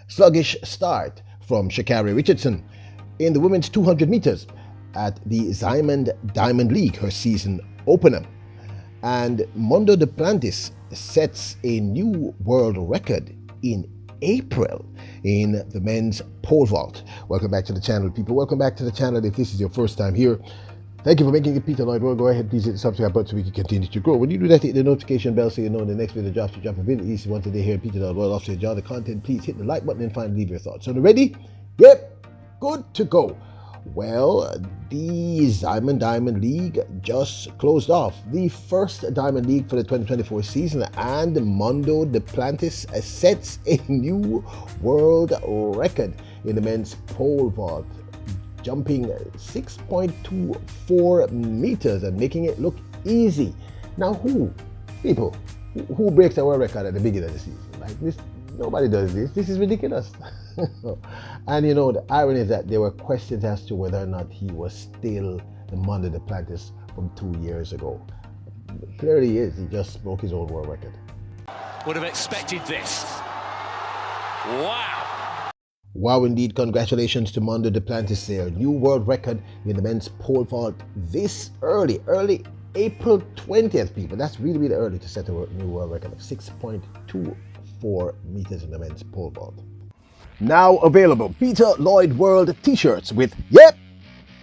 Sluggish start from Sha Carri Richardson in the women's 200 meters at the Diamond League, her season opener. And Mondo sets a new world record in April in the men's pole vault. Welcome back to the channel, people. Welcome back to the channel. If this is your first time here, thank you for making it Peter Lloyd World. Go ahead, please hit the subscribe button so we can continue to grow. When you do that, hit the notification bell so you know when the next video drops. To drop a video easy one today here at Peter Lloyd World. Also, enjoy the content. Please hit the like button and finally leave your thoughts. So, ready? Yep, good to go. Well, the Diamond League just closed off. The first Diamond League for the 2024 season, and Mondo sets a new world record in the men's pole vault, jumping 6.24 meters and making it look easy. Now, who breaks the world record at the beginning of the season? Like this, nobody does this. This is ridiculous. And you know, the irony is that there were questions as to whether or not he was still the Mondo from 2 years ago. Clearly he is. He just broke his own world record. Would have expected this. Wow. Wow, indeed. Congratulations to Mondo there. New world record in the men's pole vault this early April 20th, people. That's really, really early to set a new world record of 6.24 meters in the men's pole vault. Now available, Peter Lloyd World t-shirts with "Yep,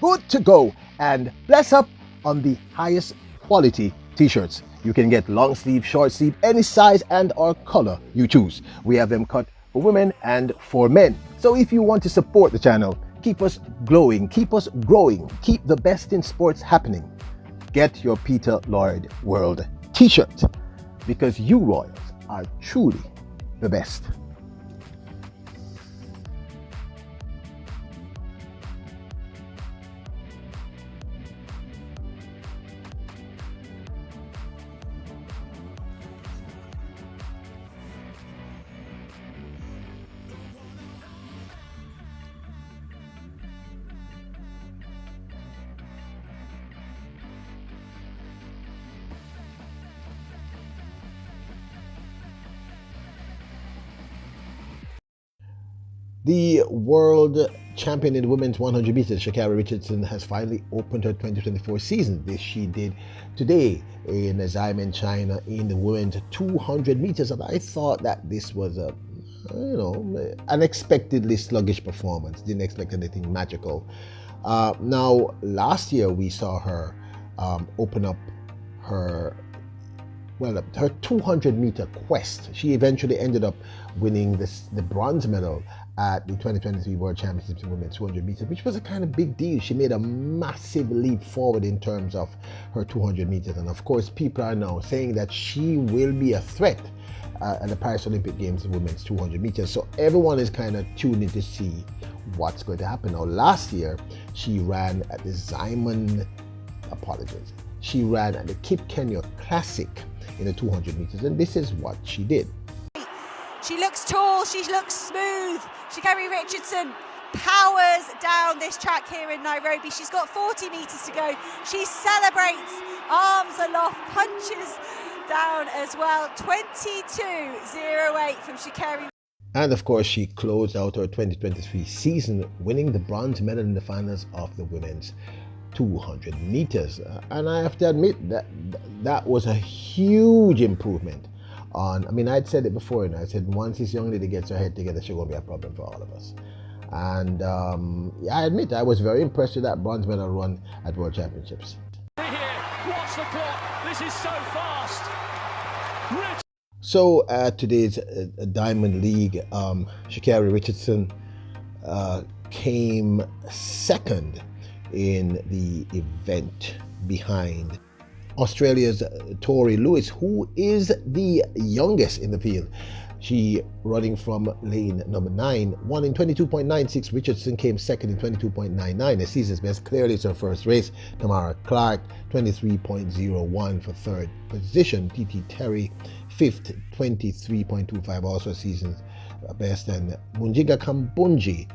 good to go" and "Bless up" on the highest quality t-shirts. You can get long sleeve, short sleeve, any size and or color you choose. We have them cut for women and for men. So if you want to support the channel, keep us glowing, keep us growing, keep the best in sports happening, get your Peter Lloyd World t-shirt, because you Royals are truly the best. The world champion in the women's 100 meters, Sha Carri Richardson, has finally opened her 2024 season. This she did today in Xiamen, China, in the women's 200 meters. And I thought that this was a, unexpectedly sluggish performance. Didn't expect anything magical. Now, last year we saw her open up her 200 meter quest. She eventually ended up winning the bronze medal at the 2023 World Championships in Women's 200 meters, which was a kind of big deal. She made a massive leap forward in terms of her 200 meters. And of course, people are now saying that she will be a threat at the Paris Olympic Games in Women's 200 meters. So everyone is kind of tuning to see what's going to happen. Now, last year, she ran at the She ran at the Cape Kenya Classic in the 200 meters, and this is what she did. She looks tall, she looks smooth. Sha Carri Richardson powers down this track here in Nairobi. She's got 40 meters to go. She celebrates, arms aloft, punches down as well. 22.08 from Sha Carri. And of course, she closed out her 2023 season winning the bronze medal in the finals of the women's 200 meters. And I have to admit that was a huge improvement on, I'd said it before, and I said once this young lady gets her head together, she's going to be a problem for all of us. And I admit I was very impressed with that bronze medal run at World Championships. Watch the clock. This is so fast. So at today's Diamond League, Sha Carri Richardson came second in the event behind Australia's Tori Lewis, who is the youngest in the field. She, running from lane number 9, won in 22.96. Richardson came second in 22.99. The season's best. Clearly it's her first race. Tamara Clark, 23.01 for third position. TT Terry, fifth, 23.25, also season's best. And Munjinga Kambunji,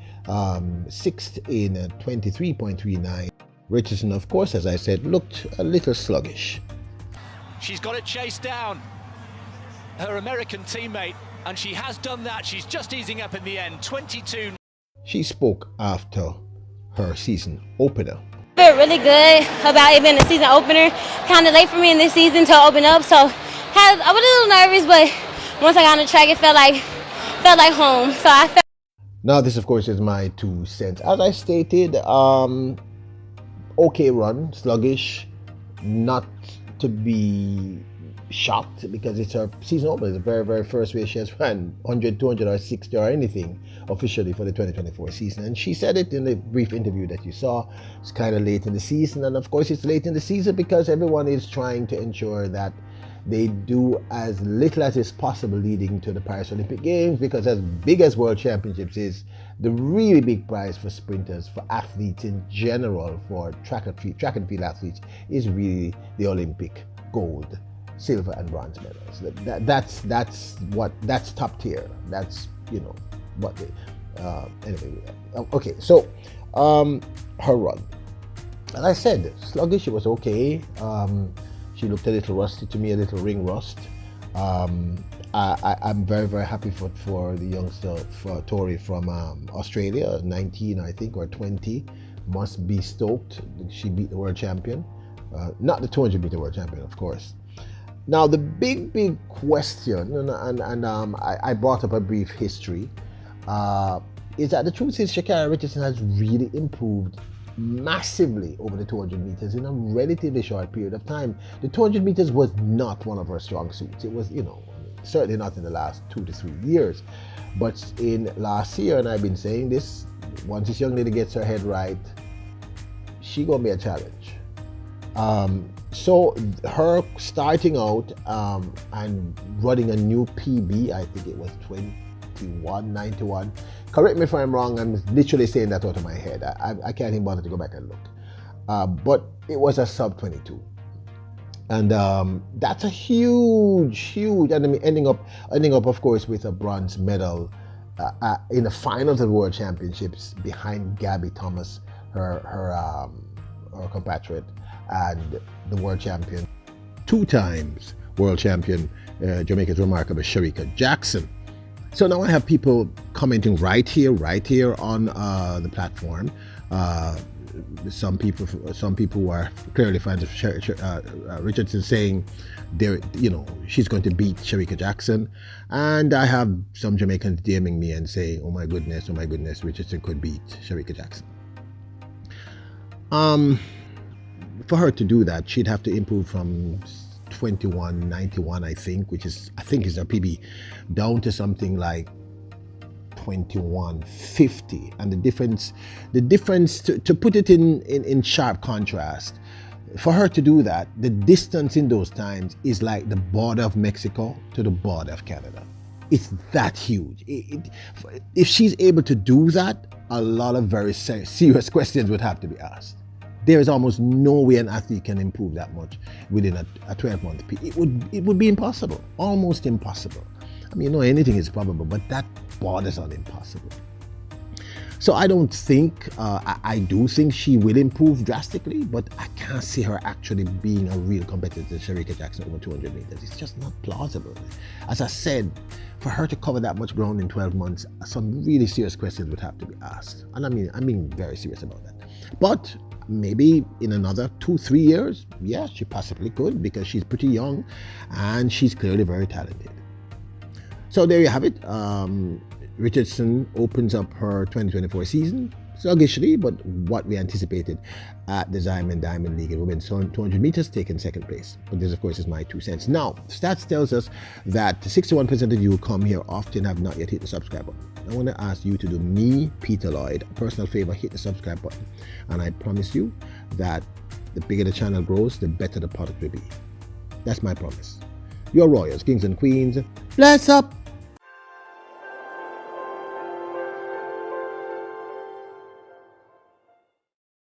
sixth in 23.39. Richardson, of course, as I said, looked a little sluggish. She's got to chase down her American teammate and she has done that. She's just easing up in the end, 22. She spoke after her season opener. I feel really good about it being a season opener. Kind of late for me in this season to open up, so I was a little nervous, but once I got on the track, it felt like home. So I felt. Now, this, of course, is my 2 cents. As I stated, okay run, sluggish, not to be shocked because it's her season opener. It's the very, very first way she has ran 100, 200 or 60 or anything officially for the 2024 season. And she said it in the brief interview that you saw. It's kind of late in the season. And of course, it's late in the season because everyone is trying to ensure that they do as little as is possible leading to the Paris Olympic Games, because as big as World Championships is, the really big prize for sprinters, for athletes in general, for track and field athletes, is really the Olympic gold, silver and bronze medals. That's top tier. That's, you know, what they, anyway. Okay, so her run. As I said, sluggish, it was okay. She looked a little rusty to me, a little ring rust. I'm very, very happy for the youngster, for Tori from Australia, 19, I think, or 20. Must be stoked. She beat the world champion. Not the 200 meter world champion, of course. Now, the big question, and I brought up a brief history, is that the truth is Sha Carri Richardson has really improved massively over the 200 meters in a relatively short period of time. The 200 meters was not one of her strong suits. It was, certainly not in the last 2 to 3 years. But in last year, and I've been saying this, once this young lady gets her head right, she gonna be a challenge. So her starting out and running a new PB, I think it was 21:91. Correct me if I'm wrong, I'm literally saying that out of my head. I can't even bother to go back and look. But it was a sub 22. And that's a huge, and I mean, ending up, of course, with a bronze medal in the finals of the World Championships behind Gabby Thomas, her compatriot, and the world champion, 2 times world champion, Jamaica's remarkable Sharika Jackson. So now I have people commenting right here on the platform. Some people who are clearly fans of Richardson saying she's going to beat Sharika Jackson, and I have some Jamaicans DMing me and saying, oh my goodness, Richardson could beat Sharika Jackson. For her to do that, she'd have to improve from 21:91, I think is her PB, down to something like 21:50. And the difference to put it in sharp contrast, for her to do that, the distance in those times is like the border of Mexico to the border of Canada. It's that huge. If she's able to do that, a lot of very serious questions would have to be asked. There is almost no way an athlete can improve that much within a 12-month period. It would be impossible, almost impossible. I mean, anything is probable, but that borders on impossible. So I don't think, I do think she will improve drastically, but I can't see her actually being a real competitor to Sharika Jackson over 200 meters. It's just not plausible. As I said, for her to cover that much ground in 12 months, some really serious questions would have to be asked. And I'm being very serious about that. But maybe in another 2-3 years, yeah, she possibly could, because she's pretty young and she's clearly very talented. So there you have it. Richardson opens up her 2024 season sluggishly, but what we anticipated at the Diamond League in women's 200 meters, taking second place. But this, of course, is my 2 cents. Now, stats tells us that 61% of you who come here often have not yet hit the subscribe button. I want to ask you to do me, Peter Lloyd, a personal favor, hit the subscribe button. And I promise you that the bigger the channel grows, the better the product will be. That's my promise. Your Royals, Kings and Queens, bless up!